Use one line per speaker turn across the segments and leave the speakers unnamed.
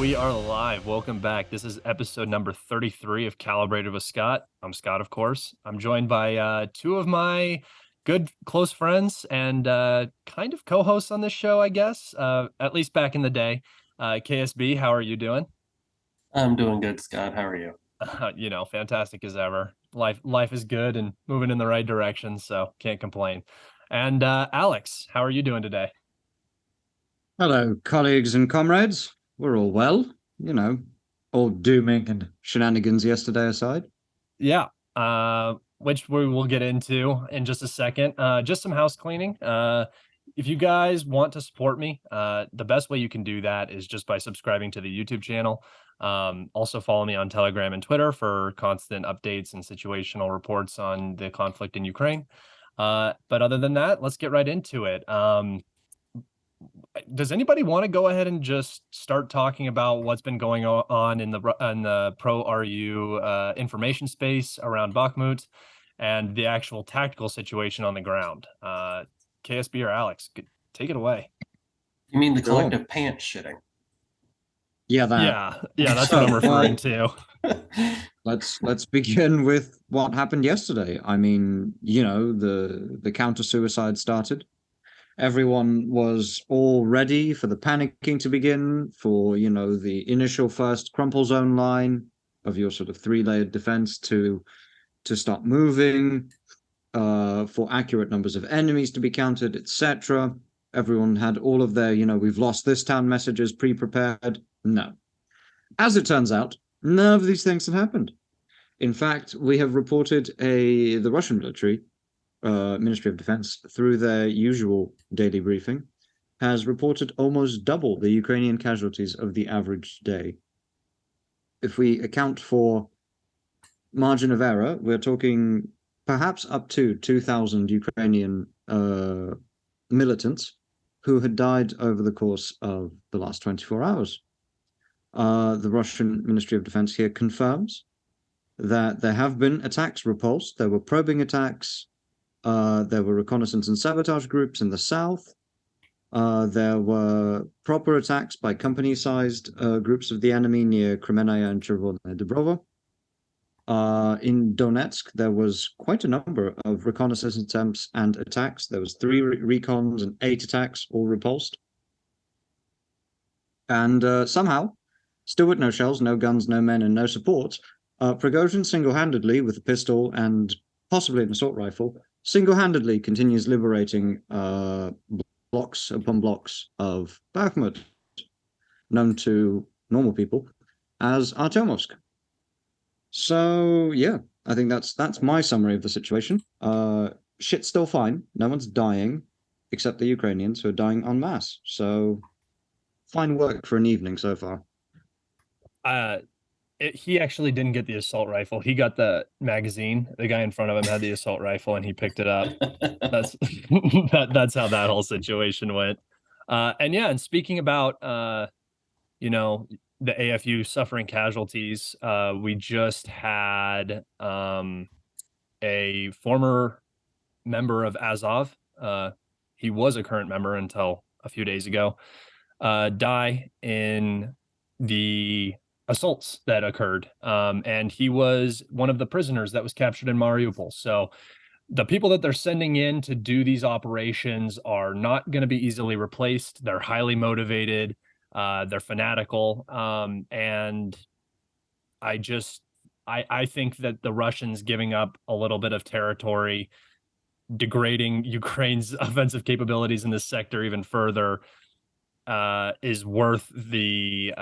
we are live. Welcome back. This is episode number 33 of Calibrated with Scott. I'm Scott, of course. I'm joined by two of my good close friends and kind of co-hosts on this show, I guess, at least back in the day. KSB, how are you doing?
I'm doing good, Scott. How are you?
Fantastic as ever. Life is good and moving in the right direction, so can't complain. And Alex, how are you doing today?
Hello, colleagues and comrades. We're all well, you know, all dooming and shenanigans yesterday aside.
Yeah, which we will get into in just a second. Just some house cleaning. If you guys want to support me, the best way you can do that is just by subscribing to the YouTube channel. Also follow me on Telegram and Twitter for constant updates and situational reports on the conflict in Ukraine. But other than that, let's get right into it. Does anybody want to go ahead and just start talking about what's been going on in the pro RU information space around Bakhmut and the actual tactical situation on the ground? KSB or Alex, take it away.
You mean the
Sure.
collective pants shitting?
Yeah, that.
Yeah, that's what I'm referring to.
Let's begin with what happened yesterday. I mean, the counter-suicide started. Everyone was all ready for the panicking to begin, for, the initial first crumple zone line of your sort of three-layered defense to start moving, for accurate numbers of enemies to be counted, etc. Everyone had all of their, we've lost this town messages pre-prepared. No. As it turns out, none of these things have happened. In fact, we have reported the Russian military, Ministry of Defense, through their usual daily briefing, has reported almost double the Ukrainian casualties of the average day. If we account for margin of error, we're talking perhaps up to 2,000 Ukrainian militants who had died over the course of the last 24 hours. The Russian Ministry of Defense here confirms that there have been attacks repulsed. There were probing attacks. There were reconnaissance and sabotage groups in the south. There were proper attacks by company-sized groups of the enemy near Kremenaya and Chervona Dubrovo. In Donetsk, there was quite a number of reconnaissance attempts and attacks. There was 3 recons and 8 attacks, all repulsed. And somehow, still with no shells, no guns, no men, and no support, Prigozhin single-handedly, with a pistol and possibly an assault rifle, single-handedly continues liberating blocks upon blocks of Bakhmut, known to normal people as Artemovsk. So yeah, I think that's my summary of the situation. Shit's still fine. No one's dying, except the Ukrainians who are dying en masse. So fine work for an evening so far.
He actually didn't get the assault rifle. He got the magazine. The guy in front of him had the assault rifle, and he picked it up. That's that's how that whole situation went. And speaking about the AFU suffering casualties, we just had a former member of Azov. He was a current member until a few days ago. Die in the assaults that occurred. And he was one of the prisoners that was captured in Mariupol. So the people that they're sending in to do these operations are not going to be easily replaced. They're highly motivated. They're fanatical. And I think that the Russians giving up a little bit of territory, degrading Ukraine's offensive capabilities in this sector even further, is worth the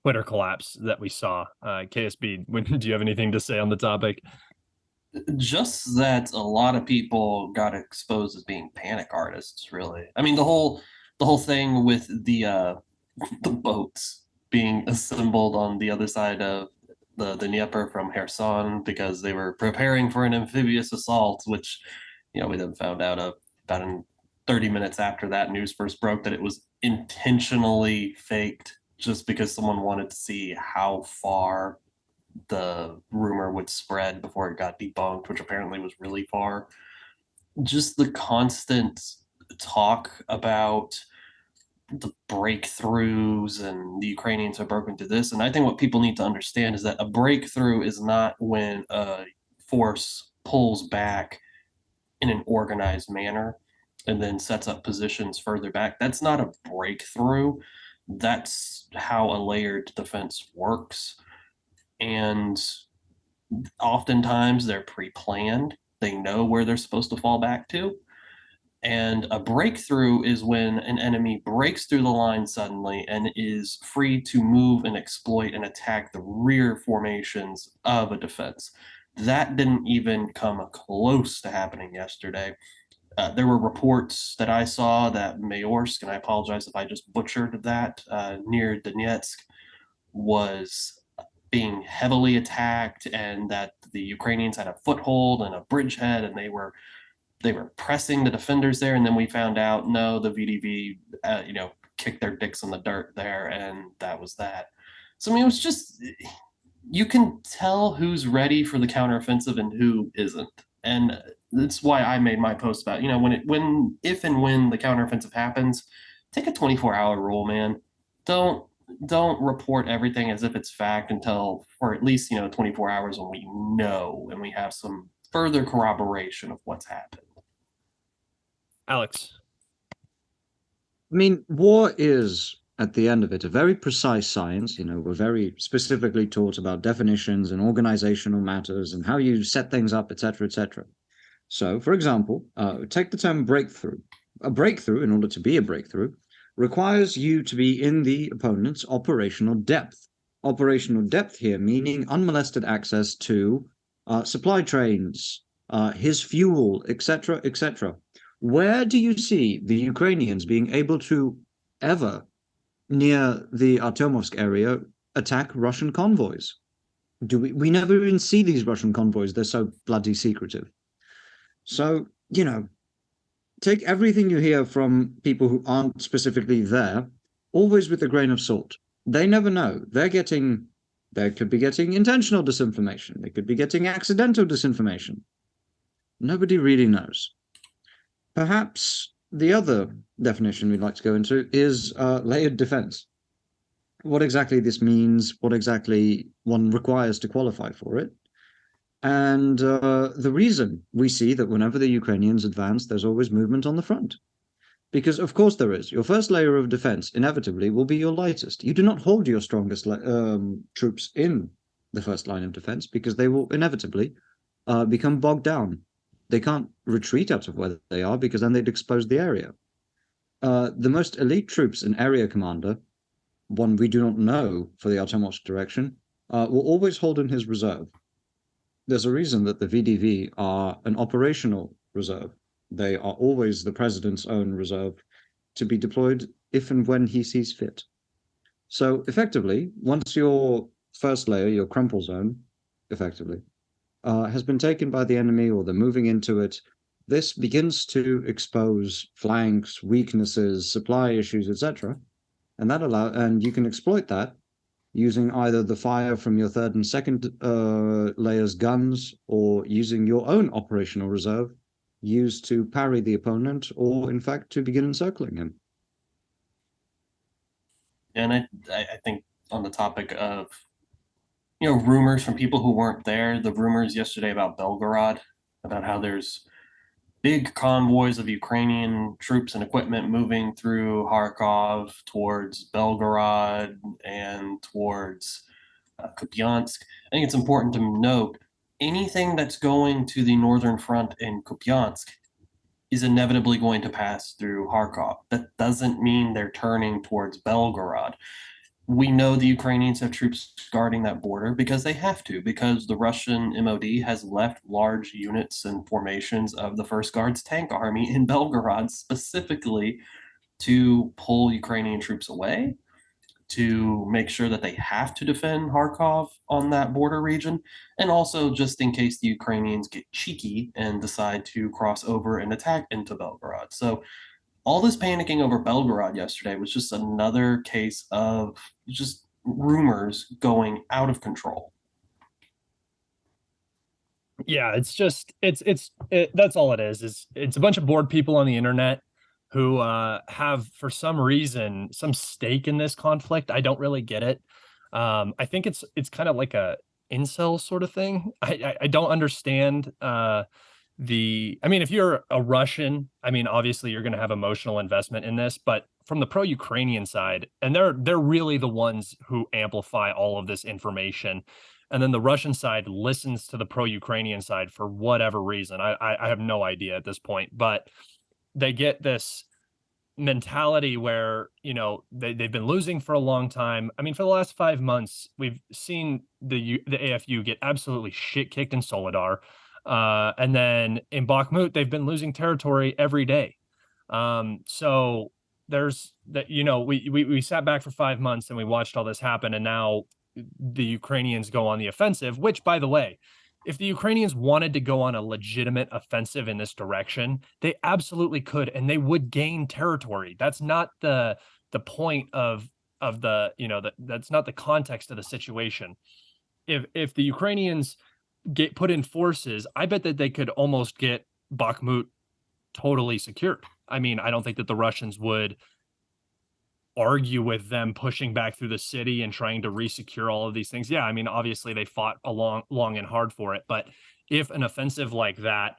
Twitter collapse that we saw. KSB, do you have anything to say on the topic?
Just that a lot of people got exposed as being panic artists, really. I mean, the whole thing with the the boats being assembled on the other side of the Dnieper from Kherson because they were preparing for an amphibious assault, which we then found out about in 30 minutes after that news first broke that it was intentionally faked just because someone wanted to see how far the rumor would spread before it got debunked, which apparently was really far. Just the constant talk about the breakthroughs and the Ukrainians have broken through this. And I think what people need to understand is that a breakthrough is not when a force pulls back in an organized manner and then sets up positions further back. That's not a breakthrough. That's how a layered defense works. And oftentimes they're pre-planned. They know where they're supposed to fall back to. And a breakthrough is when an enemy breaks through the line suddenly and is free to move and exploit and attack the rear formations of a defense. That didn't even come close to happening yesterday. There were reports that I saw that Mayorsk, and I apologize if I just butchered that, near Donetsk, was being heavily attacked, and that the Ukrainians had a foothold and a bridgehead, and they were pressing the defenders there. And then we found out, no, the VDV, kicked their dicks in the dirt there, and that was that. So I mean, it was just, you can tell who's ready for the counteroffensive and who isn't. And that's why I made my post about, if and when the counteroffensive happens, take a 24-hour rule, man. Don't report everything as if it's fact until, for at least 24 hours, when we know and we have some further corroboration of what's happened.
Alex.
I mean, war is, at the end of it, a very precise science. We're very specifically taught about definitions and organizational matters and how you set things up, etc., etc. So, for example, take the term breakthrough. A breakthrough, in order to be a breakthrough, requires you to be in the opponent's operational depth. Operational depth here meaning unmolested access to supply trains, his fuel, etc., etc. Where do you see the Ukrainians being able to ever, near the Artyomovsk area, attack Russian convoys? We never even see these Russian convoys. They're so bloody secretive. So, take everything you hear from people who aren't specifically there, always with a grain of salt. They never know. They could be getting intentional disinformation. They could be getting accidental disinformation. Nobody really knows. Perhaps the other definition we'd like to go into is layered defense. What exactly this means, what exactly one requires to qualify for it. And the reason we see that whenever the Ukrainians advance, there's always movement on the front. Because, of course, there is. Your first layer of defense inevitably will be your lightest. You do not hold your strongest troops in the first line of defense because they will inevitably become bogged down. They can't retreat out of where they are because then they'd expose the area. The most elite troops, an area commander, one we do not know for the Artyomovsk direction, will always hold in his reserve. There's a reason that the VDV are an operational reserve. They are always the president's own reserve to be deployed if and when he sees fit. So effectively, once your first layer, your crumple zone, effectively, has been taken by the enemy or they're moving into it, this begins to expose flanks, weaknesses, supply issues, etc. And you can exploit that using either the fire from your third and second layer's guns or using your own operational reserve used to parry the opponent or, in fact, to begin encircling him.
And I think on the topic of, rumors from people who weren't there, the rumors yesterday about Belgorod, about how there's big convoys of Ukrainian troops and equipment moving through Kharkov towards Belgorod and towards Kupiansk. I think it's important to note anything that's going to the northern front in Kupiansk is inevitably going to pass through Kharkov. That doesn't mean they're turning towards Belgorod. We know the Ukrainians have troops guarding that border because they have to, because the Russian MOD has left large units and formations of the First Guards tank army in Belgorod specifically to pull Ukrainian troops away, to make sure that they have to defend Kharkov on that border region, and also just in case the Ukrainians get cheeky and decide to cross over and attack into Belgorod. So all this panicking over Belgorod yesterday was just another case of just rumors going out of control.
Yeah, that's all it is. It's a bunch of bored people on the internet who have, for some reason, some stake in this conflict. I don't really get it. I think it's kind of like a incel sort of thing. I don't understand I mean, if you're a Russian, I mean, obviously you're going to have emotional investment in this, but from the pro-Ukrainian side, and they're really the ones who amplify all of this information. And then the Russian side listens to the pro-Ukrainian side for whatever reason. I have no idea at this point, but they get this mentality where, you know, they've been losing for a long time. I mean, for the last 5 months, we've seen the AFU get absolutely shit kicked in Solidar. And then in Bakhmut, they've been losing territory every day. So there's that, you know, we sat back for 5 months and we watched all this happen, and now the Ukrainians go on the offensive, which, by the way, if the Ukrainians wanted to go on a legitimate offensive in this direction, they absolutely could, and they would gain territory. That's not the point of the, you know, that's not the context of the situation. If the Ukrainians get put in forces, I bet that they could almost get Bakhmut totally secured. I mean, I don't think that the Russians would argue with them pushing back through the city and trying to resecure all of these things. Yeah, I mean, obviously they fought a long and hard for it, but if an offensive like that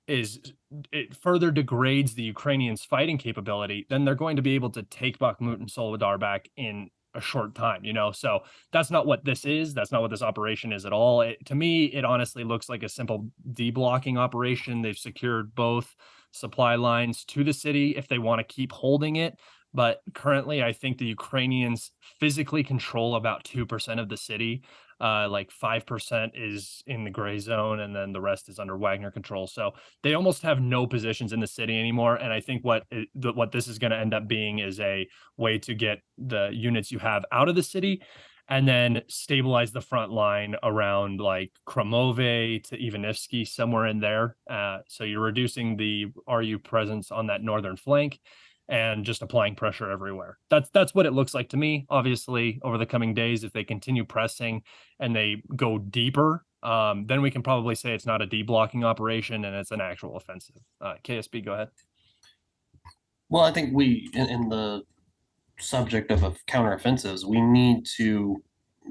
it further degrades the Ukrainians' fighting capability, then they're going to be able to take Bakhmut and Soledar back in a short time, you know? So that's not what this is. That's not what this operation is at all. To me, it honestly looks like a simple deblocking operation. They've secured both supply lines to the city if they want to keep holding it. But currently, I think the Ukrainians physically control about 2% of the city. Like 5% is in the gray zone, and then the rest is under Wagner control. So they almost have no positions in the city anymore. And I think what this is going to end up being is a way to get the units you have out of the city, and then stabilize the front line around like Kromove to Ivanivsky, somewhere in there. So you're reducing the RU presence on that northern flank and just applying pressure everywhere. That's what it looks like to me. Obviously, over the coming days, if they continue pressing and they go deeper, then we can probably say it's not a deblocking operation and it's an actual offensive. KSB, go ahead.
Well, I think in the subject of counteroffensives, we need to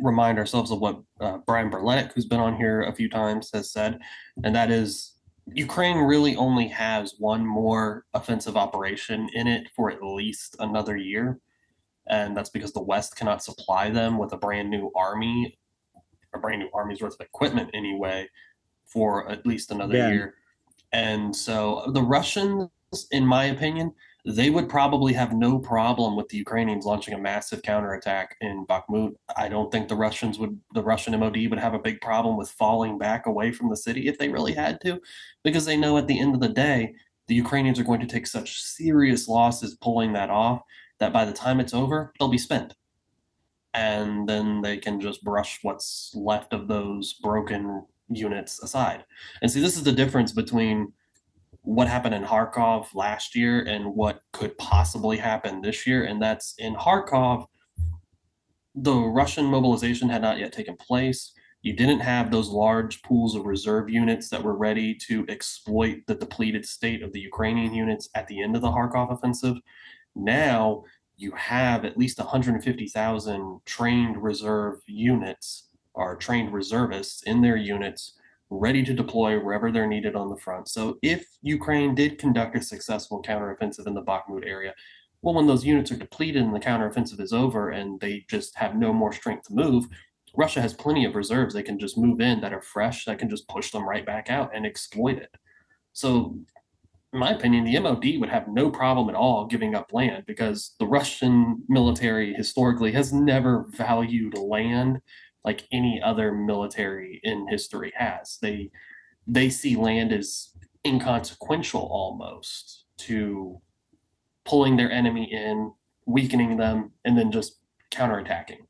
remind ourselves of what Brian Berletic, who's been on here a few times, has said, and that is Ukraine really only has one more offensive operation in it for at least another year. And that's because the West cannot supply them with a brand new army's worth of equipment anyway, for at least another year. And so the Russians, in my opinion, they would probably have no problem with the Ukrainians launching a massive counterattack in Bakhmut. I don't think the Russian MOD would have a big problem with falling back away from the city if they really had to, because they know at the end of the day, the Ukrainians are going to take such serious losses pulling that off that by the time it's over, they'll be spent. And then they can just brush what's left of those broken units aside. And see, this is the difference between what happened in Kharkov last year and what could possibly happen this year. And that's in Kharkov, the Russian mobilization had not yet taken place. You didn't have those large pools of reserve units that were ready to exploit the depleted state of the Ukrainian units at the end of the Kharkov offensive. Now you have at least 150,000 trained reserve units or trained reservists in their units ready to deploy wherever they're needed on the front. So if Ukraine did conduct a successful counteroffensive in the Bakhmut area, well, when those units are depleted and the counteroffensive is over and they just have no more strength to move, Russia has plenty of reserves they can just move in that are fresh, that can just push them right back out and exploit it. So in my opinion, the MOD would have no problem at all giving up land, because the Russian military historically has never valued land like any other military in history has. They see land as inconsequential almost to pulling their enemy in, weakening them, and then just counterattacking.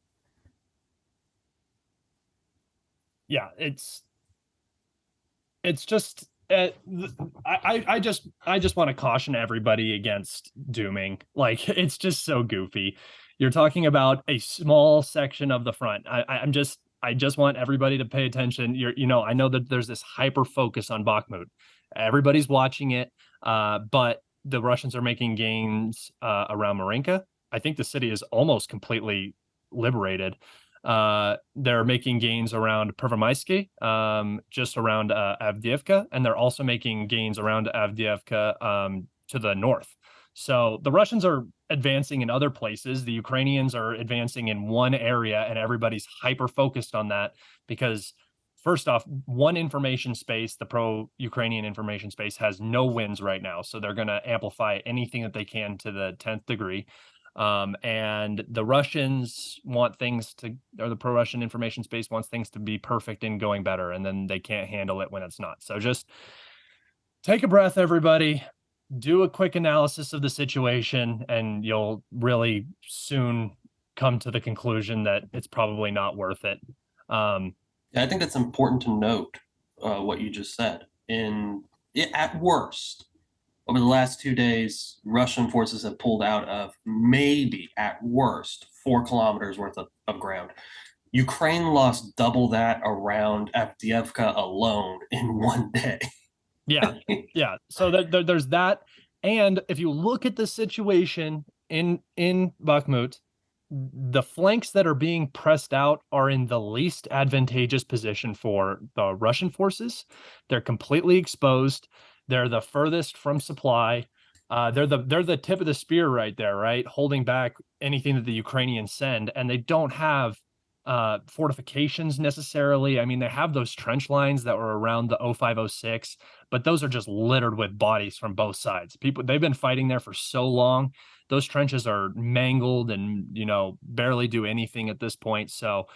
Yeah, it's just I just want to caution everybody against dooming. Like, it's just so goofy. You're talking about a small section of the front. I just want everybody to pay attention. I know that there's this hyper focus on Bakhmut. Everybody's watching it, but the Russians are making gains around Marinka. I think the city is almost completely liberated. They're making gains around Pervomaisky, just around Avdiivka, and they're also making gains around Avdiivka to the north. So the Russians are advancing in other places. The Ukrainians are advancing in one area, and everybody's hyper focused on that because, first off, one information space, the pro-Ukrainian information space, has no wins right now. So they're going to amplify anything that they can to the 10th degree. And the Russians want things to, or the pro-Russian information space wants things to be perfect and going better, and then they can't handle it when it's not. So just take a breath, everybody. Do a quick analysis of the situation, and you'll really soon come to the conclusion that it's probably not worth it.
I think it's important to note what you just said. At worst, over the last 2 days, Russian forces have pulled out of maybe at worst 4 kilometers worth of ground. Ukraine lost double that around Avdiivka alone in one day.
Yeah, yeah. So there's that. And if you look at the situation in Bakhmut, the flanks that are being pressed out are in the least advantageous position for the Russian forces. They're completely exposed. They're the furthest from supply. They're the tip of the spear right there, right? Holding back anything that the Ukrainians send, and they don't have fortifications necessarily. I mean, they have those trench lines that were around the 0506, but those are just littered with bodies from both sides. They've been fighting there for so long. Those trenches are mangled and, barely do anything at this point. So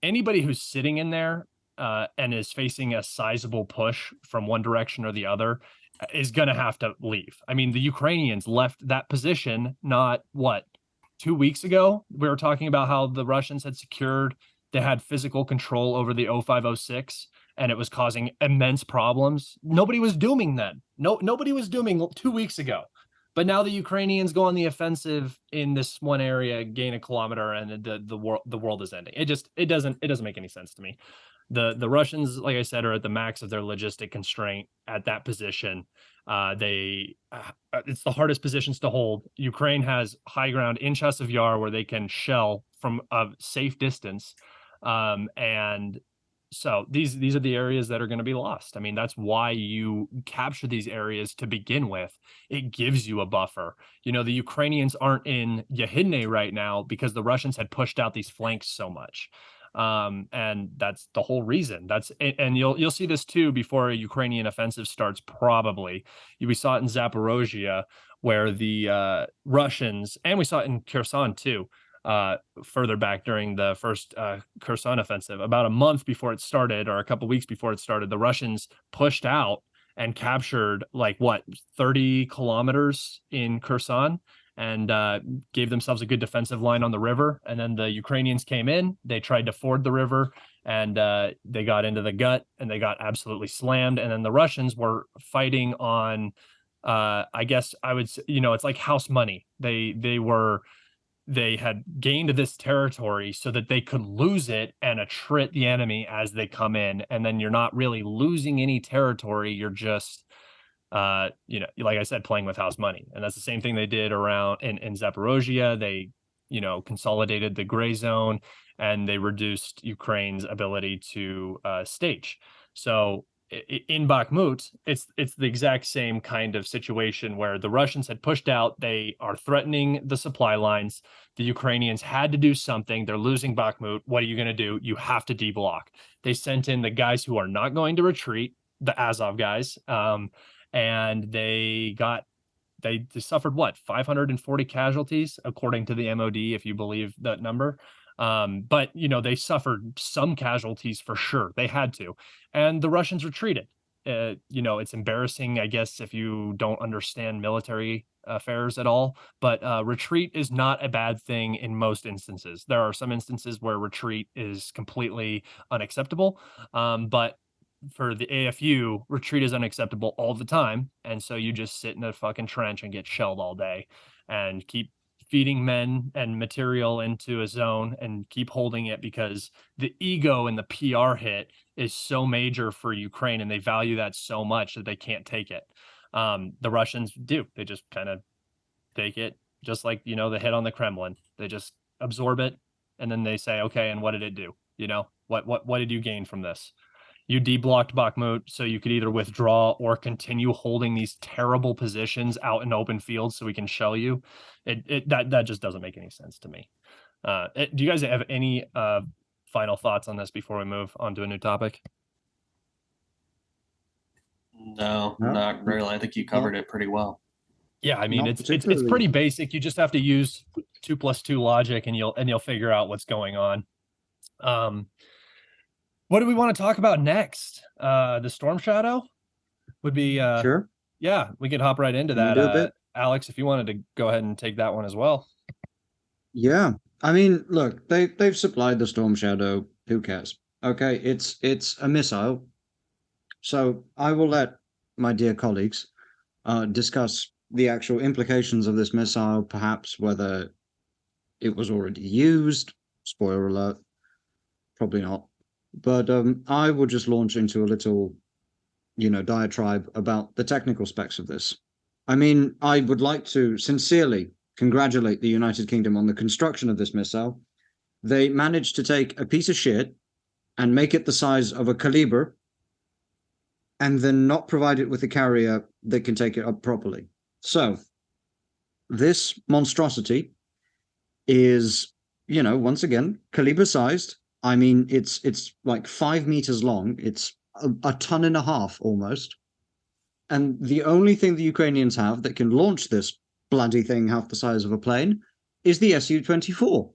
anybody who's sitting in there and is facing a sizable push from one direction or the other is going to have to leave. I mean, the Ukrainians left that position not, 2 weeks ago. We were talking about how the Russians had they had physical control over the 0506, and it was causing immense problems. Nobody was dooming then. Nobody was dooming 2 weeks ago. But now the Ukrainians go on the offensive in this one area, gain a kilometer, and the world is ending. It doesn't make any sense to me. The Russians, like I said, are at the max of their logistic constraint at that position. It's the hardest positions to hold. Ukraine has high ground in Chasiv Yar where they can shell from a safe distance, and so these are the areas that are going to be lost. I mean, that's why you capture these areas to begin with. It gives you a buffer. The Ukrainians aren't in Yahidne right now because the Russians had pushed out these flanks so much. And that's the whole reason. And you'll see this too before a Ukrainian offensive starts. Probably we saw it in Zaporozhye where the Russians, and we saw it in Kherson too, further back during the first Kherson offensive. About a month before it started, or a couple weeks before it started, the Russians pushed out and captured 30 kilometers in Kherson, and gave themselves a good defensive line on the river. And then the Ukrainians came in, they tried to ford the river, and they got into the gut, and they got absolutely slammed. And then the Russians were fighting on, I guess I would say, it's like house money. They had gained this territory so that they could lose it and attrit the enemy as they come in. And then you're not really losing any territory. You're just, like I said, playing with house money. And that's the same thing they did around in Zaporozhye. They, consolidated the gray zone, and they reduced Ukraine's ability to stage. So in Bakhmut, it's the exact same kind of situation where the Russians had pushed out. They are threatening the supply lines. The Ukrainians had to do something. They're losing Bakhmut. What are you going to do? You have to deblock. They sent in the guys who are not going to retreat, the Azov guys, and they suffered 540 casualties according to the MOD, if you believe that number. But they suffered some casualties for sure. They had to, and the Russians retreated. It's embarrassing, I guess, if you don't understand military affairs at all, but retreat is not a bad thing in most instances. There are some instances where retreat is completely unacceptable, but for the AFU, retreat is unacceptable all the time. And so you just sit in a fucking trench and get shelled all day and keep feeding men and material into a zone and keep holding it, because the ego and the PR hit is so major for Ukraine, and they value that so much that they can't take it. The Russians do. They just kind of take it, just like, the hit on the Kremlin. They just absorb it, and then they say, okay, and what did it do? What did you gain from this? You deblocked Bakhmut, so you could either withdraw or continue holding these terrible positions out in open fields so we can shell you. That just doesn't make any sense to me. Do you guys have any final thoughts on this before we move on to a new topic?
No,
No,
not really. I think you covered it pretty well.
Yeah, I mean,
not
it's
particularly.
pretty basic. You just have to use 2+2 logic, and you'll figure out what's going on. What do we want to talk about next? The Storm Shadow would be
Sure.
yeah, we could hop right into
Can we
that.
do a bit?
Alex, if you wanted to go ahead and take that one as well.
Yeah. I mean, look, they've supplied the Storm Shadow. Who cares? Okay, it's a missile. So I will let my dear colleagues discuss the actual implications of this missile, perhaps whether it was already used. Spoiler alert, probably not. But I will just launch into a little, diatribe about the technical specs of this. I mean, I would like to sincerely congratulate the United Kingdom on the construction of this missile. They managed to take a piece of shit and make it the size of a Kaliber, and then not provide it with a carrier that can take it up properly. So, this monstrosity is, once again, Kaliber sized. I mean, it's like 5 meters long. It's a ton and a half almost. And the only thing the Ukrainians have that can launch this bloody thing half the size of a plane is the Su-24,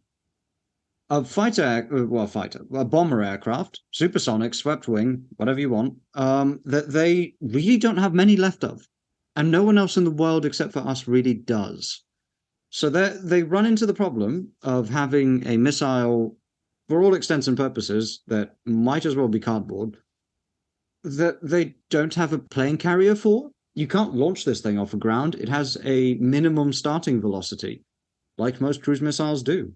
a a bomber aircraft, supersonic, swept wing, whatever you want, that they really don't have many left of, and no one else in the world except for us really does. So they run into the problem of having a missile, for all intents and purposes, that might as well be cardboard, that they don't have a plane carrier for. You can't launch this thing off the ground. It has a minimum starting velocity, like most cruise missiles do.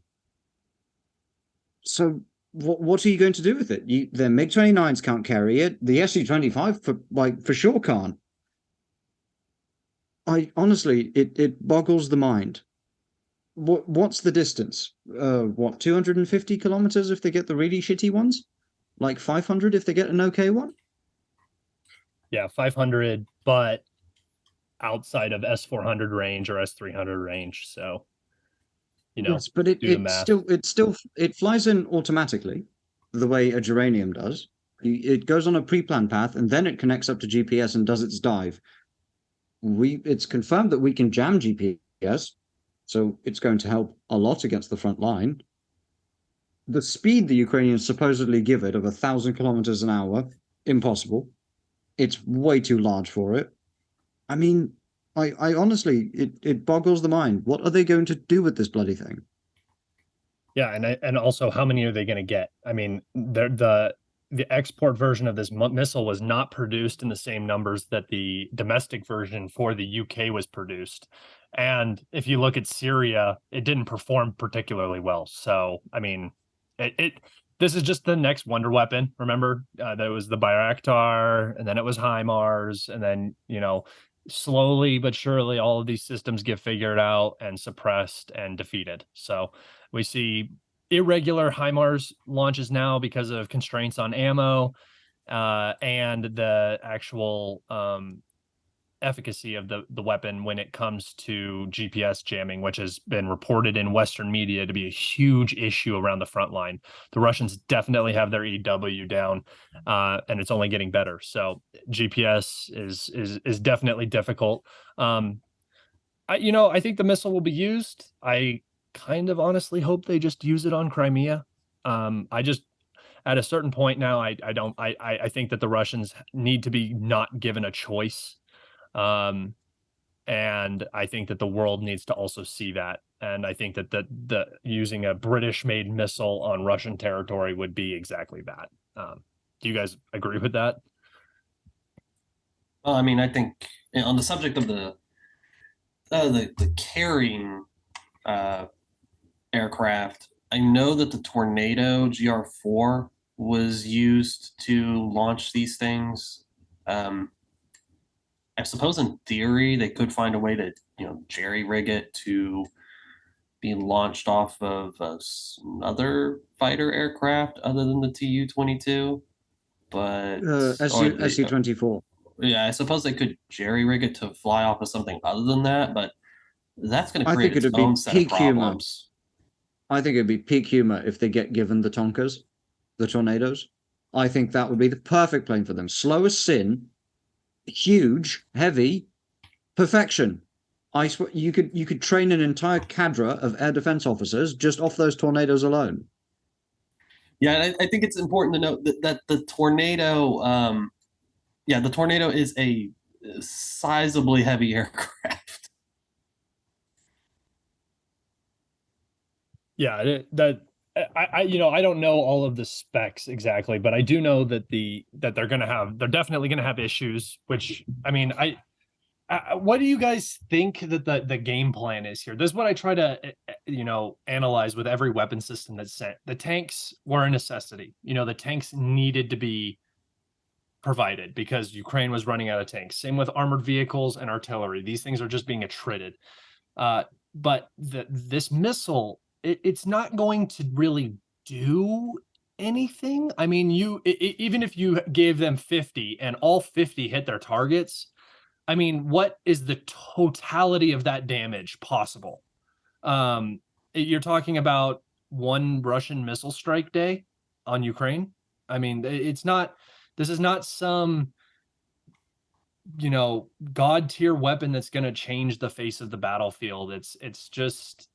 So what are you going to do with it? The MiG-29s can't carry it. The Su-25 for sure can't. I honestly, it boggles the mind. What's the distance? 250 kilometers if they get the really shitty ones? Like 500 if they get an okay one?
Yeah, 500, but outside of S400 range or S300 range. So,
Yes, but
do the math.
it flies in automatically, the way a geranium does. It goes on a pre-planned path and then it connects up to GPS and does its dive. It's confirmed that we can jam GPS, so it's going to help a lot against the front line. The speed the Ukrainians supposedly give it of 1,000 kilometers an hour, impossible. It's way too large for it. I mean, I honestly, it boggles the mind. What are they going to do with this bloody thing?
Yeah, and also, how many are they going to get? I mean, the export version of this missile was not produced in the same numbers that the domestic version for the UK was produced. And if you look at Syria, it didn't perform particularly well. So, I mean, this is just the next wonder weapon. Remember, that it was the Bayraktar, and then it was HIMARS, and then, slowly but surely all of these systems get figured out and suppressed and defeated. So we see irregular HIMARS launches now because of constraints on ammo, and the actual efficacy of the weapon when it comes to GPS jamming, which has been reported in Western media to be a huge issue around the front line. The Russians definitely have their EW down, and it's only getting better. So GPS is definitely difficult. I think the missile will be used. I kind of honestly hope they just use it on Crimea. I just, at a certain point now, I think that the Russians need to be not given a choice. And I think that the world needs to also see that. And I think that the using a British-made missile on Russian territory would be exactly that. Do you guys agree with that?
Well, I mean, I think on the subject of the carrying aircraft, I know that the Tornado GR4 was used to launch these things. I suppose in theory they could find a way to, jerry rig it to be launched off of another fighter aircraft other than the Tu-22. But or
SC-24.
yeah, I suppose they could jerry rig it to fly off of something other than that, but that's going to
I
create
think
its
it'd be
own set of
peak humor.
problems.
I think it'd be peak humor if they get given the Tonkas, the tornadoes. I think that would be the perfect plane for them. Slow as sin, huge, heavy, perfection. I swear you could train an entire cadre of air defense officers just off those tornadoes alone.
Yeah, and I think it's important to note that the tornado, the tornado is a sizably heavy aircraft.
Yeah, I don't know all of the specs exactly, but I do know that they're definitely gonna have issues. Which I mean, what do you guys think that the game plan is here? This is what I try to analyze with every weapon system that's sent. The tanks were a necessity. The tanks needed to be provided because Ukraine was running out of tanks. Same with armored vehicles and artillery. These things are just being attrited. But this missile, it's not going to really do anything. I mean, even if you gave them 50 and all 50 hit their targets, I mean, what is the totality of that damage possible? You're talking about one Russian missile strike day on Ukraine. I mean, this is not some, god tier weapon that's going to change the face of the battlefield. It's just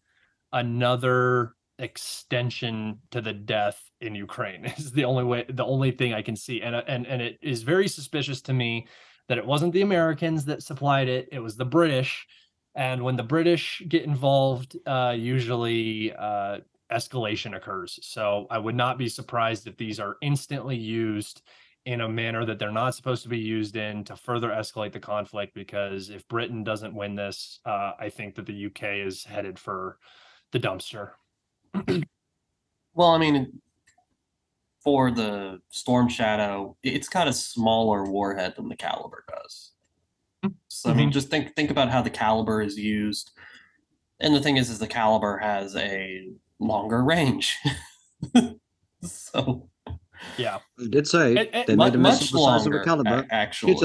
another extension to the death in Ukraine is the only thing I can see. And it is very suspicious to me that it wasn't the Americans that supplied it. It was the British. And when the British get involved, usually escalation occurs. So I would not be surprised if these are instantly used in a manner that they're not supposed to be used in to further escalate the conflict. Because if Britain doesn't win this, I think that the UK is headed for the dumpster.
Well, I mean, for the Storm Shadow, it's got a smaller warhead than the Caliber does. So I mean, just think about how the Caliber is used. And the thing is the Caliber has a longer range. So
yeah,
They did say they made a missile the size of a Caliber.
Actually,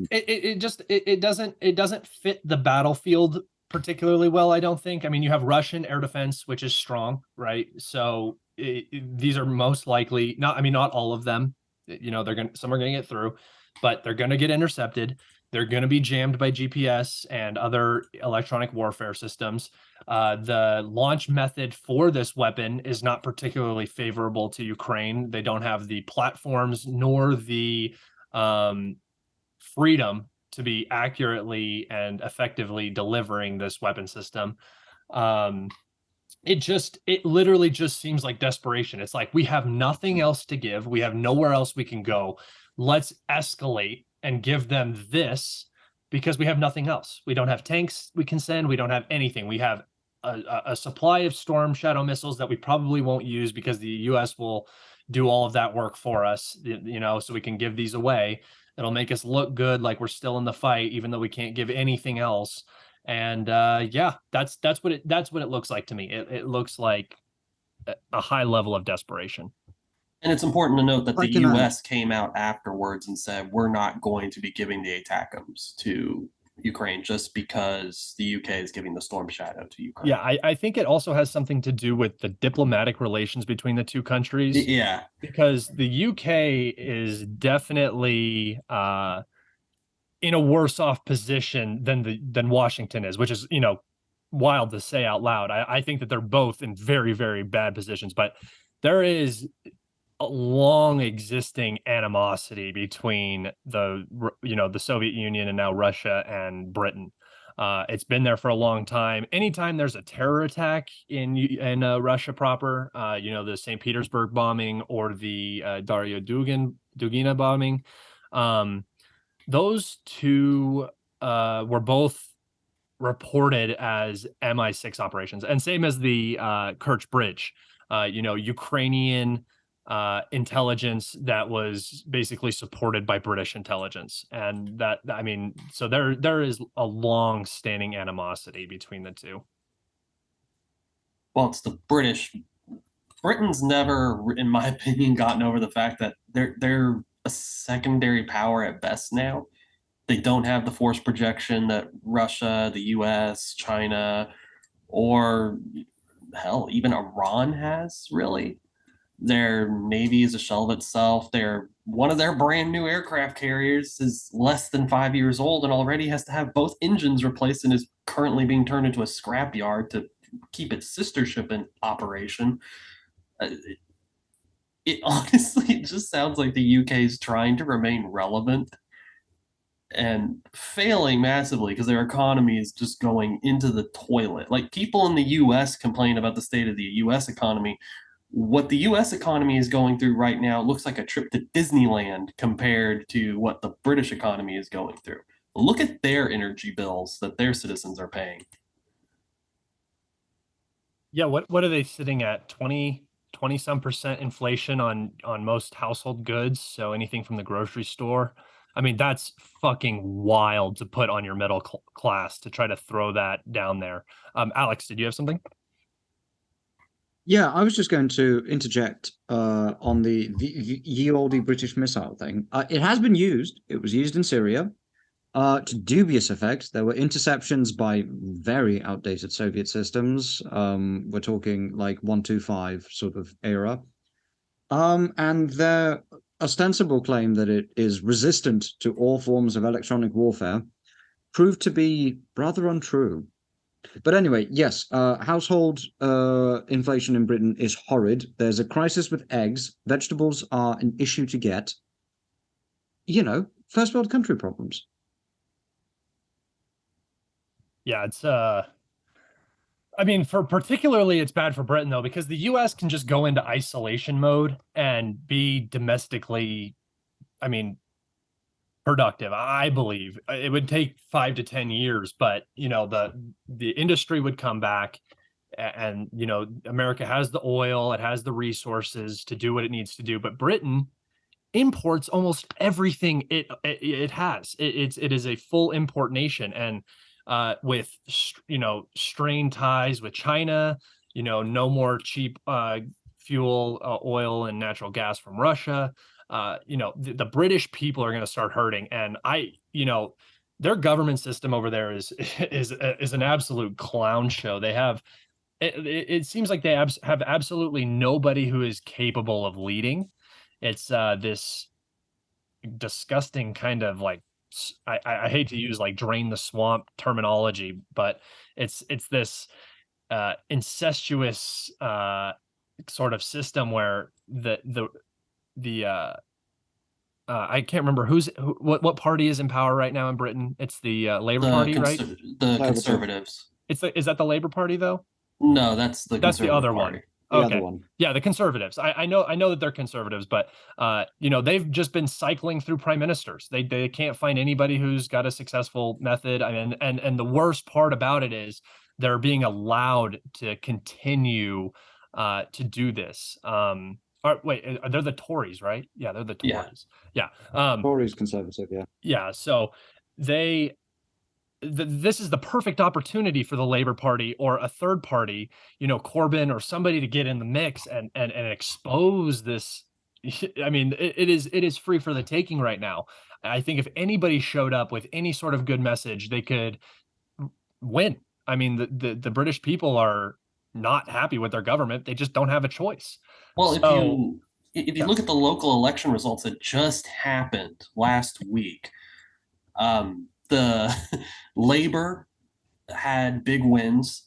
it doesn't fit the battlefield particularly well. I don't think. I mean, you have Russian air defense, which is strong, right? So these are most likely not. I mean, not all of them. Some are gonna get through, but they're gonna get intercepted. They're going to be jammed by GPS and other electronic warfare systems. The launch method for this weapon is not particularly favorable to Ukraine. They don't have the platforms nor the freedom to be accurately and effectively delivering this weapon system. It literally just seems like desperation. It's like we have nothing else to give. We have nowhere else we can go. Let's escalate and give them this because we have nothing else. We don't have tanks we can send. We don't have anything. We have a supply of Storm Shadow missiles that we probably won't use because the US will do all of that work for us, so we can give these away. It'll make us look good like we're still in the fight, even though we can't give anything else. And that's what it looks like to me. It looks like a high level of desperation.
And it's important to note that the US came out afterwards and said, we're not going to be giving the ATACMS to Ukraine just because the UK is giving the Storm Shadow to Ukraine.
Yeah, I think it also has something to do with the diplomatic relations between the two countries.
Yeah.
Because the UK is definitely in a worse off position than Washington is, which is, wild to say out loud. I think that they're both in very, very bad positions, but there is a long existing animosity between the Soviet Union and now Russia and Britain. It's been there for a long time. Anytime there's a terror attack in Russia proper, the St. Petersburg bombing or the Daria Dugina bombing, those two were both reported as MI6 operations, and same as the Kerch Bridge. Ukrainian intelligence that was basically supported by British intelligence. And that, I mean, so there is a long-standing animosity between the two.
Well, it's the British. Britain's never, in my opinion, gotten over the fact that they're a secondary power at best now. They don't have the force projection that Russia, the US, China, or hell, even Iran has, really. Their navy is a shell of itself. One of their brand new aircraft carriers is less than 5 years old and already has to have both engines replaced and is currently being turned into a scrapyard to keep its sister ship in operation. It honestly it just sounds like the UK is trying to remain relevant and failing massively because their economy is just going into the toilet. Like, people in the US complain about the state of the US economy. What the US economy is going through right now looks like a trip to Disneyland compared to what the British economy is going through. Look at their energy bills that their citizens are paying.
Yeah, what are they sitting at? 20 some percent inflation on most household goods, so anything from the grocery store. I mean, that's fucking wild to put on your middle class to try to throw that down there. Alex, did you have something?
Yeah, I was just going to interject on the ye olde British missile thing. It has been used. It was used in Syria to dubious effect. There were interceptions by very outdated Soviet systems. We're talking like 125 sort of era. And their ostensible claim that it is resistant to all forms of electronic warfare proved to be rather untrue. But anyway, yes, household inflation in Britain is horrid. There's a crisis with eggs. Vegetables are an issue to get. You know, first world country problems.
Yeah, it's I mean, for particularly it's bad for Britain though, because the US can just go into isolation mode and be domestically, I mean, productive. I believe it would take 5 to 10 years, but you know, the industry would come back, and you know, America has the oil, it has the resources to do what it needs to do, but Britain imports almost everything it has. It is a full import nation, and with you know, strained ties with China, you know, no more cheap fuel, oil and natural gas from Russia. You know, the British people are going to start hurting, and you know, their government system over there is an absolute clown show. They have it seems like they have absolutely nobody who is capable of leading. It's this disgusting kind of like, I hate to use like drain the swamp terminology, but it's this incestuous sort of system where the I can't remember what party is in power right now in Britain. It's the Labour Party, right?
The
Conservative.
Conservatives.
Is that the Labour Party though?
No, that's the
That's the
Conservative
other
Party.
one.
The other
Okay.
one.
Yeah, the conservatives. I know that they're conservatives, but you know, they've just been cycling through prime ministers. They can't find anybody who's got a successful method. I mean, and the worst part about it is they're being allowed to continue to do this. Wait, they're the Tories, right? Yeah, they're the
Yeah.
Tories. Yeah.
Tories conservative, yeah.
Yeah, so they this is the perfect opportunity for the Labor Party or a third party, you know, Corbyn or somebody, to get in the mix and expose this. I mean, it is free for the taking right now. I think if anybody showed up with any sort of good message, they could win. I mean, the British people are not happy with their government. They just don't have a choice.
Well,
So
if you
yeah.
look at the local election results that just happened last week, the Labor had big wins.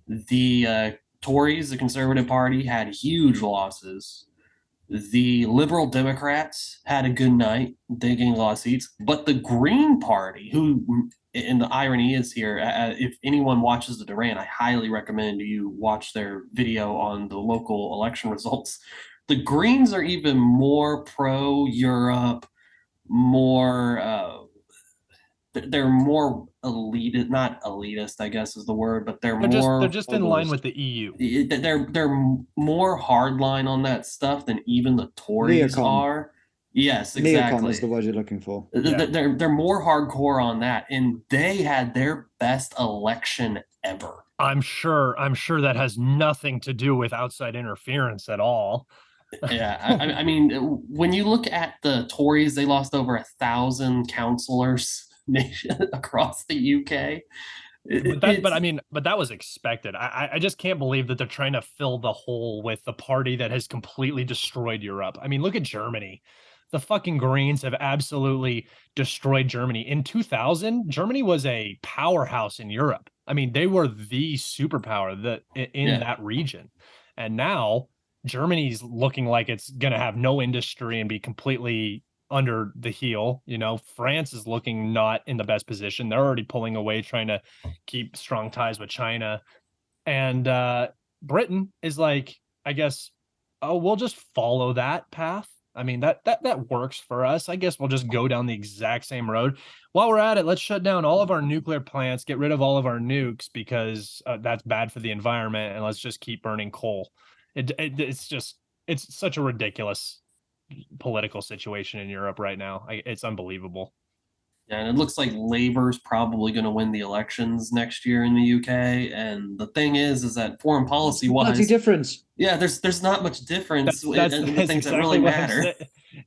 The Tories, the Conservative Party, had huge losses. The Liberal Democrats had a good night. They gained a lot of seats. But the Green Party, who, and the irony is here, if anyone watches the Duran, I highly recommend you watch their video on the local election results. The Greens are even more pro Europe, more they're more elitist, not elitist, I guess is the word, but they're
They're
more
just in line
Globalist.
with the EU.
they're more hardline on that stuff than even the Tories
Neocon.
are. Yes,
Neocon is
exactly.
the word you're looking for.
Yeah.
They're more hardcore on that, and they had their best election ever.
I'm sure that has nothing to do with outside interference at all.
Yeah, I mean, when you look at the Tories, they lost over 1,000 councillors across the UK.
But I
It's
mean, but that was expected. I just can't believe that they're trying to fill the hole with the party that has completely destroyed Europe. I mean, look at Germany. The fucking Greens have absolutely destroyed Germany. In 2000, Germany was a powerhouse in Europe. I mean, they were the superpower that in
yeah.
that region. And now Germany's looking like it's going to have no industry and be completely under the heel. You know, France is looking not in the best position. They're already pulling away, trying to keep strong ties with China. And Britain is like, I guess, oh, we'll just follow that path. I mean, that works for us. I guess we'll just go down the exact same road. While we're at it, let's shut down all of our nuclear plants, get rid of all of our nukes because that's bad for the environment, and let's just keep burning coal. It's just it's such a ridiculous political situation in Europe right now. It's unbelievable.
Yeah, and it looks like Labor's probably going to win the elections next year in the UK. And the thing is that foreign
What's
policy
the bloody
wise,
difference?
yeah, there's not much difference in the
That's
things that really
exactly what I'm
matter.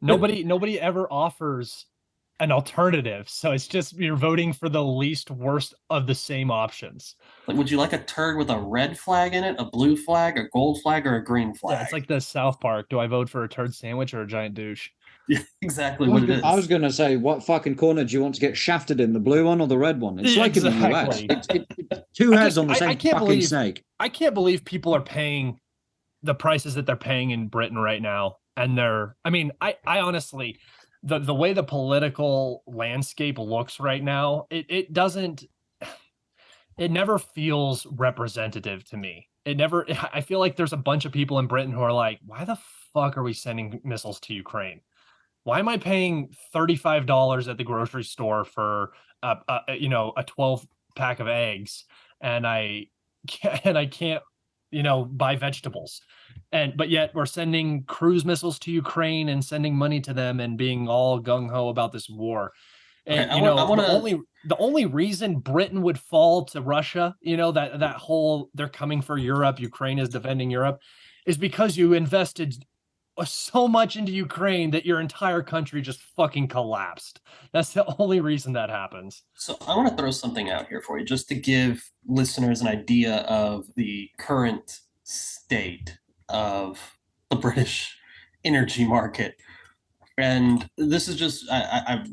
saying. Nobody ever offers an alternative, so it's just you're voting for the least worst of the same options.
Like, would you like a turd with a red flag in it, a blue flag, a gold flag, or a green
Yeah,
flag?
it's like the South Park. Do I vote for a turd sandwich or a giant douche?
Yeah, exactly what it
I was
is.
going to say, what fucking corner do you want to get shafted in, the blue one or the red one? It's
Yeah,
like in the US.
exactly.
It's two heads on the
I
same
can't
fucking
believe
snake.
people are paying the prices that they're paying in Britain right now. And I mean, I honestly, the way the political landscape looks right now, it doesn't, it never feels representative to me. It never, I feel like there's a bunch of people in Britain who are like, why the fuck are we sending missiles to Ukraine? Why am I paying $35 at the grocery store for a 12 pack of eggs and I can't buy vegetables, but yet we're sending cruise missiles to Ukraine and sending money to them and being all gung-ho about this war.
Okay,
And
I want to.
the only reason Britain would fall to Russia, that whole they're coming for Europe, Ukraine is defending Europe, is because you invested so much into Ukraine that your entire country just fucking collapsed. That's the only reason that happens.
So I want to throw something out here for you, just to give listeners an idea of the current state of the British energy market. And this is just I've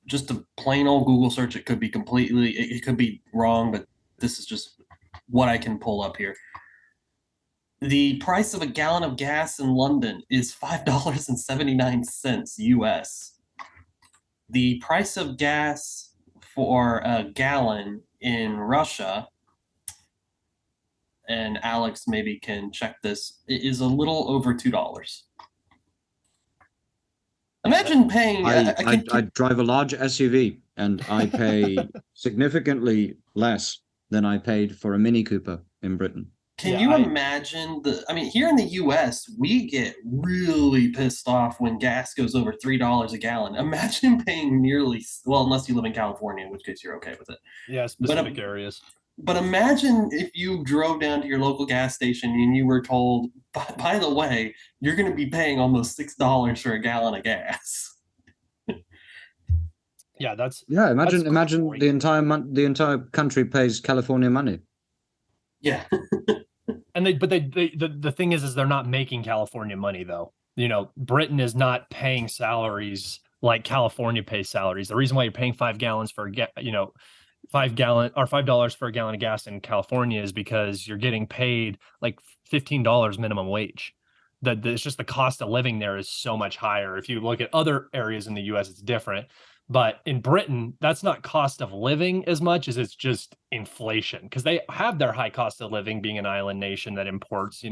just a plain old Google search. It could be it could be wrong, but this is just what I can pull up here. The price of a gallon of gas in London is $5.79 US. The price of gas for a gallon in Russia, and Alex maybe can check this, it is a little over $2. Imagine paying.
I drive a large SUV and I pay significantly less than I paid for a Mini Cooper in Britain.
Can
Yeah,
you imagine I mean, here in the US, we get really pissed off when gas goes over $3 a gallon. Imagine paying nearly, well, unless you live in California, in which case you're okay with it.
yeah,
But
specific areas.
but imagine if you drove down to your local gas station and you were told, by the way, you're going to be paying almost $6 for a gallon of gas.
Yeah, that's
Imagine
crazy.
the entire country pays California money.
Yeah.
And the thing is they're not making California money though. Britain is not paying salaries like California pays salaries. The reason why you're paying 5 gallons for 5 gallon or $5 for a gallon of gas in California is because you're getting paid like $15 minimum wage. It's just the cost of living there is so much higher. If you look at other areas in the US, it's different. But in Britain, that's not cost of living as much as it's just inflation because they have their high cost of living being an island nation that imports,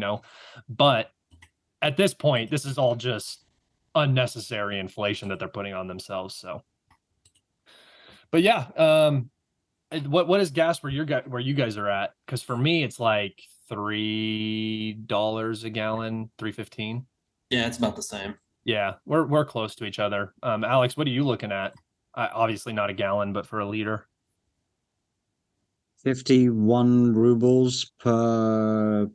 But at this point, this is all just unnecessary inflation that they're putting on themselves. So, But yeah, what is gas where you guys are at? Because for me, it's like $3 a gallon, 3.15.
Yeah, it's about the same.
Yeah, we're close to each other. Alex, what are you looking at? Obviously not a gallon, but for a liter.
51 rubles per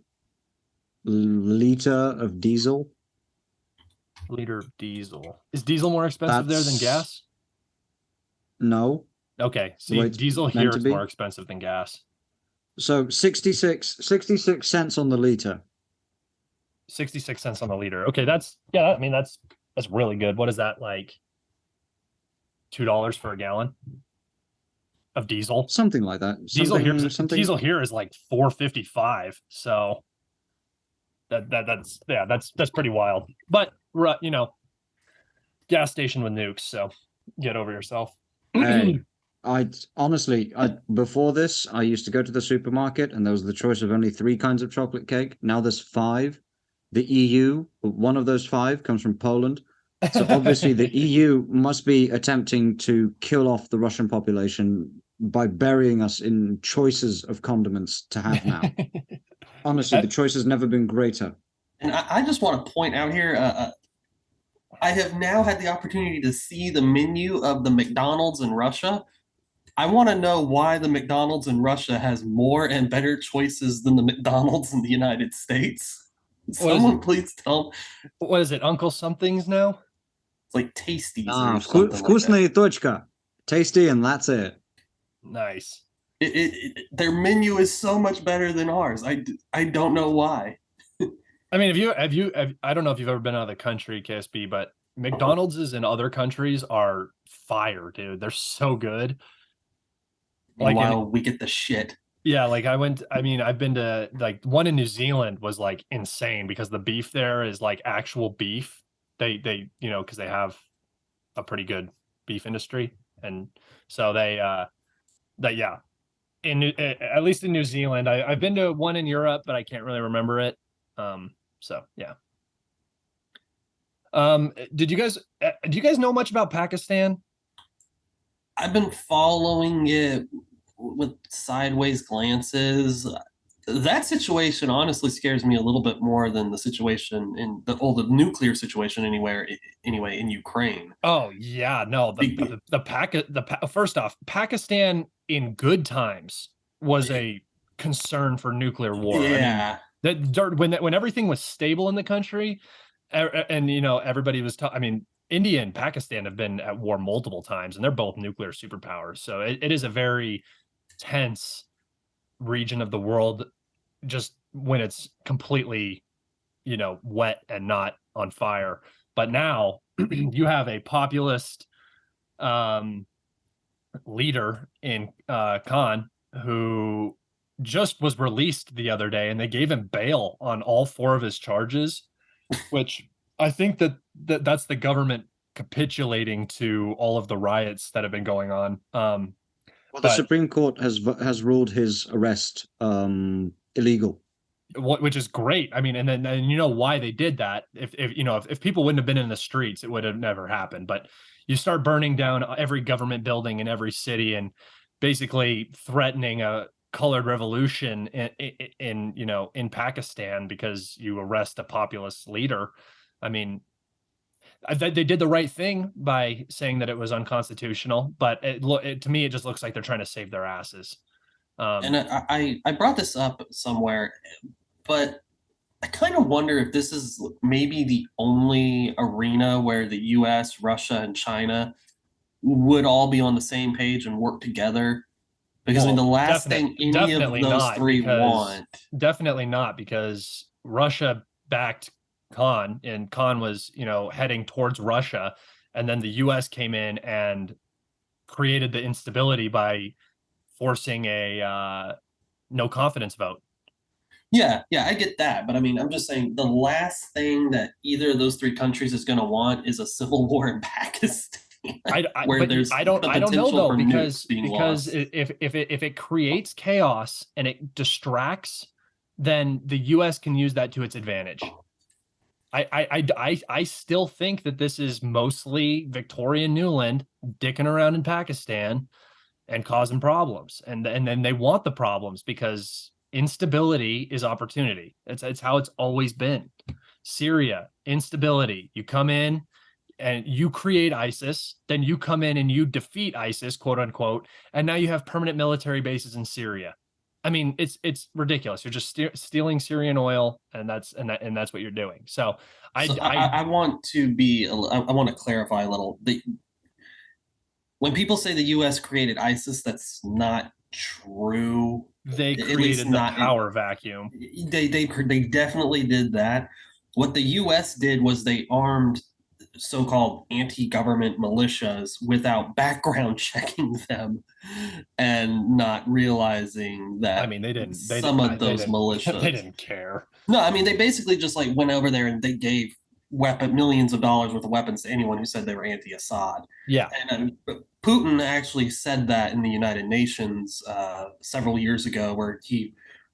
liter of diesel.
Liter of diesel. Is diesel more expensive there than
That's
gas?
no,
Okay,
the
see,
way it's
diesel
meant
here
to
is more
be.
expensive than gas.
So 66 cents on the liter.
66 cents on the liter. Okay, that's yeah, I mean that's really good. What is that like? $2 for a gallon of diesel.
Something like that. Something.
Diesel here is like 4.55. So that's pretty wild. But you know, gas station with nukes, so get over yourself.
Hey, I honestly, I before this, I used to go to the supermarket and there was the choice of only three kinds of chocolate cake. Now there's five. The EU, one of those five comes from Poland. So obviously the EU must be attempting to kill off the Russian population by burying us in choices of condiments to have now. Honestly, the choice has never been greater.
And I just want to point out here, I have now had the opportunity to see the menu of the McDonald's in Russia. I want to know why the McDonald's in Russia has more and better choices than the McDonald's in the United States.
What is
Someone
it?
please tell.
What is it? Uncle something's now?
It's like Tasties
Ah,
or something like that.
вкусная точка. Tasty, and that's it.
Nice.
Their menu is so much better than ours. I don't know why.
I mean, I don't know if you've ever been out of the country, KSB, but McDonald's in other countries are fire, dude. They're so good. Like
Meanwhile, we get the shit.
yeah, like I mean, I've been to like one in New Zealand was like insane because the beef there is like actual beef. You know, because they have a pretty good beef industry. And so that yeah, at least in New Zealand, I've been to one in Europe, but I can't really remember it. So yeah. Do you guys know much about Pakistan?
I've been following it with sideways glances. That situation honestly scares me a little bit more than the situation in the nuclear situation anyway in Ukraine.
Oh yeah, no, first off, Pakistan in good times was a concern for nuclear war. I mean,
Yeah.
when everything was stable in the country, and you know everybody was. I mean, India and Pakistan have been at war multiple times, and they're both nuclear superpowers. So it is a very tense region of the world. Just when it's completely, you know, wet and not on fire. But now you have a populist um, leader in Khan who just was released the other day, and they gave him bail on all four of his charges, which I think that's the government capitulating to all of the riots that have been going on.
Well, the
But
Supreme Court has ruled his arrest illegal.
which is great. I mean, and then and you know why they did that. If you know if people wouldn't have been in the streets, it would have never happened. But you start burning down every government building in every city and basically threatening a colored revolution in you know in Pakistan because you arrest a populist leader. I mean, they did the right thing by saying that it was unconstitutional, but to me it just looks like they're trying to save their asses.
And I brought this up somewhere, but I kind of wonder if this is maybe the only arena where the US, Russia, and China would all be on the same page and work together. Because I mean, the
Well,
last thing any of
definitely
those
not
three want.
definitely not because Russia backed Khan and Khan was, you know, heading towards Russia. And then the US came in and created the instability by forcing a no confidence vote.
Yeah, yeah, I get that. But I mean, I'm just saying the last thing that either of those three countries is going to want is a civil war in Pakistan. Where there's the
I don't know
potential
though
for nukes being
because
lost.
if it creates chaos and it distracts, then the U.S. can use that to its advantage. I still think that this is mostly Victoria Nuland dicking around in Pakistan and causing problems. And then they want the problems because instability is opportunity. It's how it's always been. Syria, instability. You come in and you create ISIS, then you come in and you defeat ISIS, quote unquote, and now you have permanent military bases in Syria. I mean, it's ridiculous. You're just stealing Syrian oil, and that's what you're doing. So
So I want to be I want to clarify a little. When people say the U.S. created ISIS, that's not true.
They
At least
created the
not
power vacuum.
They definitely did that. What the U.S. did was they armed so-called anti-government militias without background checking them and not realizing that
I mean, they didn't.
some of those
didn't.
militias
They didn't care.
no, I mean they basically just like went over there and they gave millions of dollars worth of weapons to anyone who said they were anti-Assad.
Yeah,
And Putin actually said that in the United Nations several years ago, where he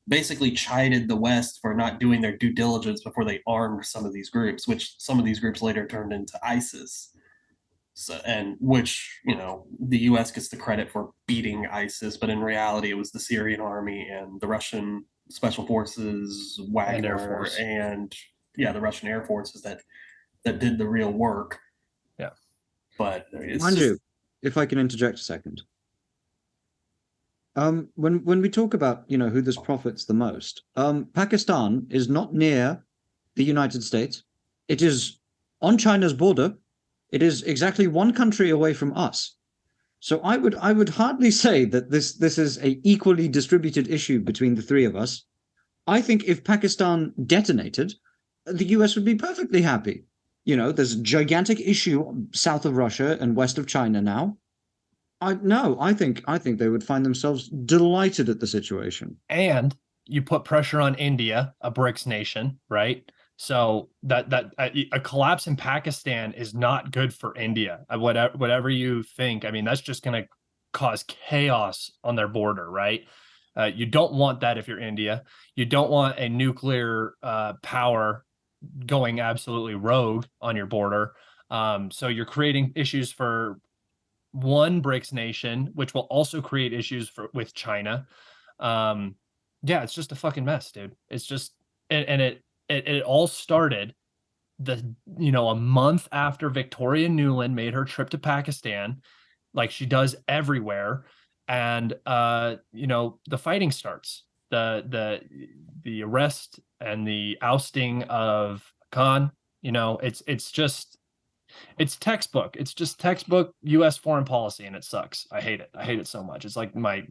basically chided the West for not doing their due diligence before they armed some of these groups, which some of these groups later turned into ISIS. So, and which, you know, the US gets the credit for beating ISIS, but in reality, it was the Syrian army and the Russian special forces,
and Air
Wagner,
Force.
and yeah, the Russian Air Forces that did the real work.
Yeah.
But it's
Mind
just,
you, if I can interject a second. When we talk about, you know, who this profits the most, Pakistan is not near the United States. It is on China's border. It is exactly one country away from us. So I would hardly say that this is a equally distributed issue between the three of us. I think if Pakistan detonated, the US would be perfectly happy. You know, there's a gigantic issue south of Russia and west of China now. I think they would find themselves delighted at the situation.
And you put pressure on India, a BRICS nation, right? So that a collapse in Pakistan is not good for India. Whatever you think, I mean, that's just going to cause chaos on their border, right? You don't want that if you're India. You don't want a nuclear power going absolutely rogue on your border. So you're creating issues for one BRICS nation, which will also create issues with China. Yeah, it's just a fucking mess, dude. It's just and it all started a month after Victoria Nuland made her trip to Pakistan, like she does everywhere, and the fighting starts. The arrest and the ousting of Khan, it's textbook. It's just textbook US foreign policy, and it sucks. I hate it. I hate it so much. It's like my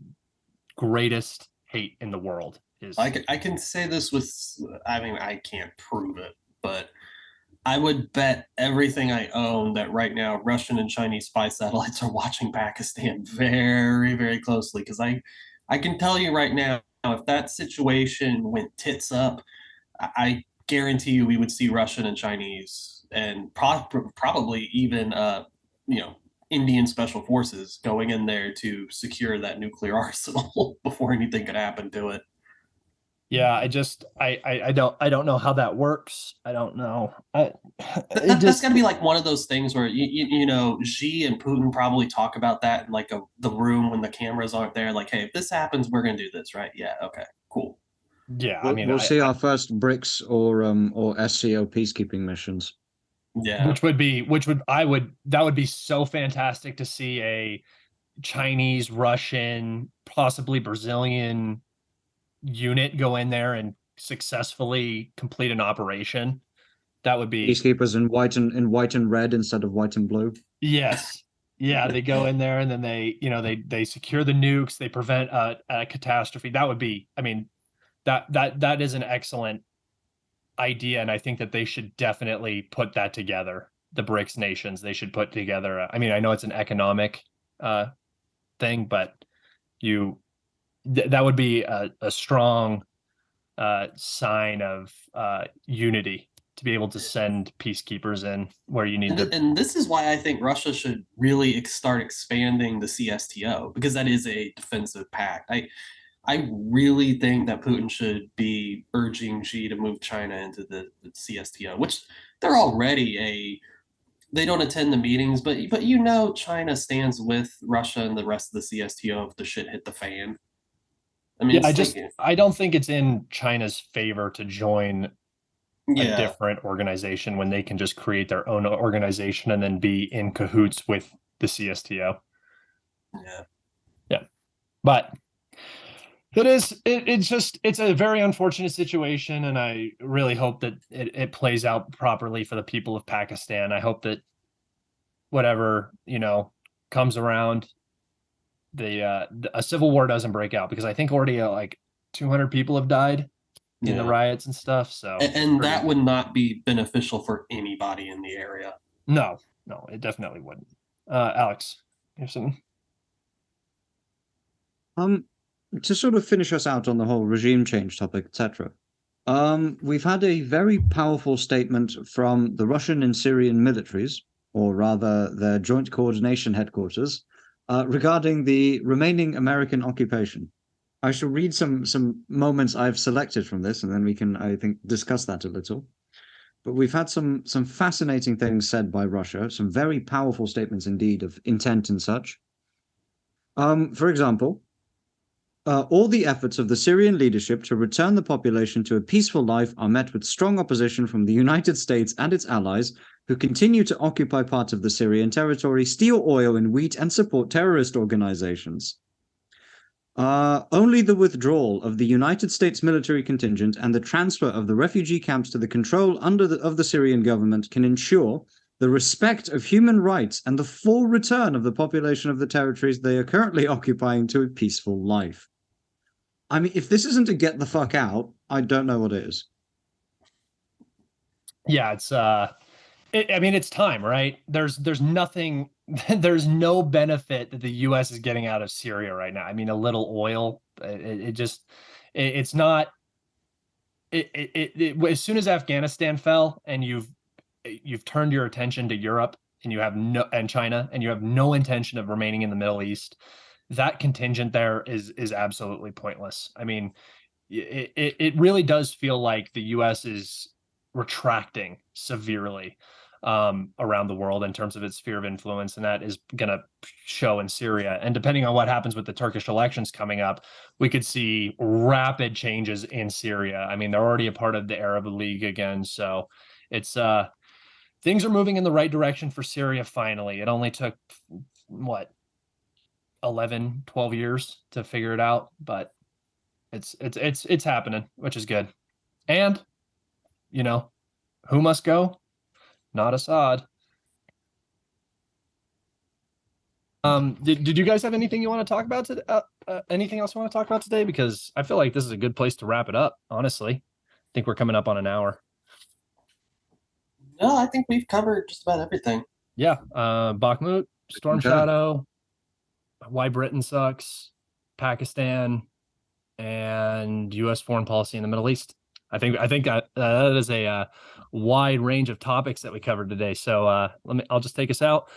greatest hate in the world is
I can say this with, I mean, I can't prove it, but I would bet everything I own that right now Russian and Chinese spy satellites are watching Pakistan very, very closely. Because I can tell you right now, if that situation went tits up, I guarantee you we would see Russian and Chinese and probably even Indian special forces going in there to secure that nuclear arsenal before anything could happen to it.
yeah. I don't know how that works. I don't know.
That's got to be like one of those things where Xi and Putin probably talk about that in like the room when the cameras aren't there. Like, hey, if this happens, we're gonna do this, right? Yeah, okay, cool.
Yeah, I
We'll,
mean,
we'll see our first BRICS or SCO peacekeeping missions.
Yeah,
that would be so fantastic to see a Chinese, Russian, possibly Brazilian unit go in there and successfully complete an operation. That would be
Peacekeepers in white and red instead of white and blue.
yes. Yeah, they go in there and then they secure the nukes, they prevent a catastrophe. That would be, I mean, that is an excellent idea, and I think that they should definitely put that together. The BRICS nations, they should put together. I mean, I know it's an economic thing, but that would be a strong sign of unity to be able to send peacekeepers in where you need
and this is why I think Russia should really start expanding the CSTO, because that is a defensive pact. I really think that Putin should be urging Xi to move China into the CSTO, which they're already they don't attend the meetings, but China stands with Russia and the rest of the CSTO if the shit hit the fan. I mean,
Yeah,
it's like
I don't think it's in China's favor to join a
yeah,
different organization when they can just create their own organization and then be in cahoots with the CSTO.
yeah.
Yeah. But it's a very unfortunate situation, and I really hope that it plays out properly for the people of Pakistan. I hope that whatever, comes around, a civil war doesn't break out, because I think already like 200 people have died in the
Yeah.
riots and stuff. So it's
And that
pretty.
would not be beneficial for anybody in the area.
No, no, it definitely wouldn't. Alex, you some.
Um, to sort of finish us out on the whole regime change topic, etc. We've had a very powerful statement from the Russian and Syrian militaries, or rather their joint coordination headquarters, regarding the remaining American occupation. I shall read some moments I've selected from this, and then we can, I think, discuss that a little. But we've had some fascinating things said by Russia, some very powerful statements indeed of intent and such. For example, all the efforts of the Syrian leadership to return the population to a peaceful life are met with strong opposition from the United States and its allies, who continue to occupy parts of the Syrian territory, steal oil and wheat, and support terrorist organizations. Only the withdrawal of the United States military contingent and the transfer of the refugee camps to the control of the Syrian government can ensure the respect of human rights and the full return of the population of the territories they are currently occupying to a peaceful life. I mean, if this isn't to get the fuck out, I don't know what is.
Yeah, I mean, it's time, right? There's nothing, there's no benefit that the U.S. is getting out of Syria right now. I mean, a little oil, it's not. As soon as Afghanistan fell, and you've turned your attention to Europe, and China, and you have no intention of remaining in the Middle East, that contingent there is absolutely pointless. I mean, it really does feel like the U.S. is retracting severely around the world in terms of its sphere of influence, and that is going to show in Syria. And depending on what happens with the Turkish elections coming up, we could see rapid changes in Syria. I mean, they're already a part of the Arab League again, so it's things are moving in the right direction for Syria finally. It only took what 11, 12 years to figure it out, but it's happening, which is good. And you know, who must go? Not Assad. Did you guys have anything you want to talk about today? Anything else you want to talk about today? Because I feel like this is a good place to wrap it up. Honestly, I think we're coming up on an hour.
No, I think we've covered just about everything.
Yeah. Bakhmut, Storm Shadow, why Britain sucks, Pakistan, and U.S. foreign policy in the Middle East. I think that is a wide range of topics that we covered today. So I'll just take us out.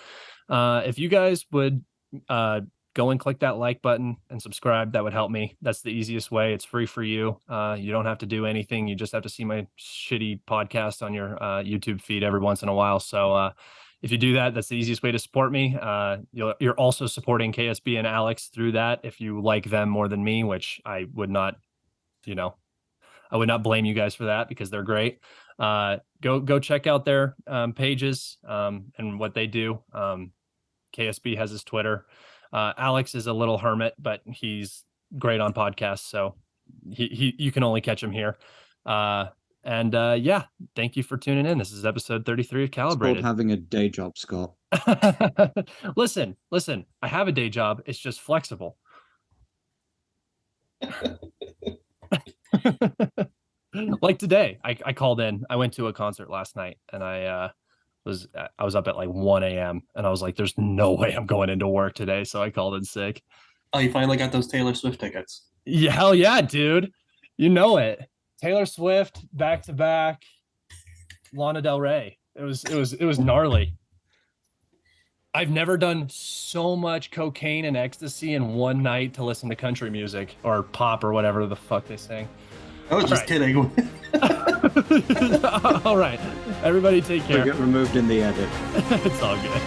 If you guys would go and click that like button and subscribe, that would help me. That's the easiest way. It's free for you. You don't have to do anything. You just have to see my shitty podcast on your YouTube feed every once in a while. So if you do that, that's the easiest way to support me. You're also supporting KSB and Alex through that if you like them more than me, which I would not, I would not blame you guys for that because they're great. Go check out their pages and what they do. KSB has his Twitter. Alex is a little hermit, but he's great on podcasts, so you can only catch him here. Yeah, thank you for tuning in. This is episode 33 of Kalibrated.
It's called having a day job, Scott.
Listen, I have a day job. It's just flexible. Like today, I called in. I went to a concert last night, and I was up at like 1 a.m. and I was like, there's no way I'm going into work today. So I called in sick.
Oh, you finally got those Taylor Swift tickets.
Yeah, hell yeah, dude. You know it. Taylor Swift, back to back, Lana Del Rey. It was gnarly. I've never done so much cocaine and ecstasy in one night to listen to country music or pop or whatever the fuck they sing.
I was just kidding.
All right. Everybody take care.
Get removed in the edit.
It's all good.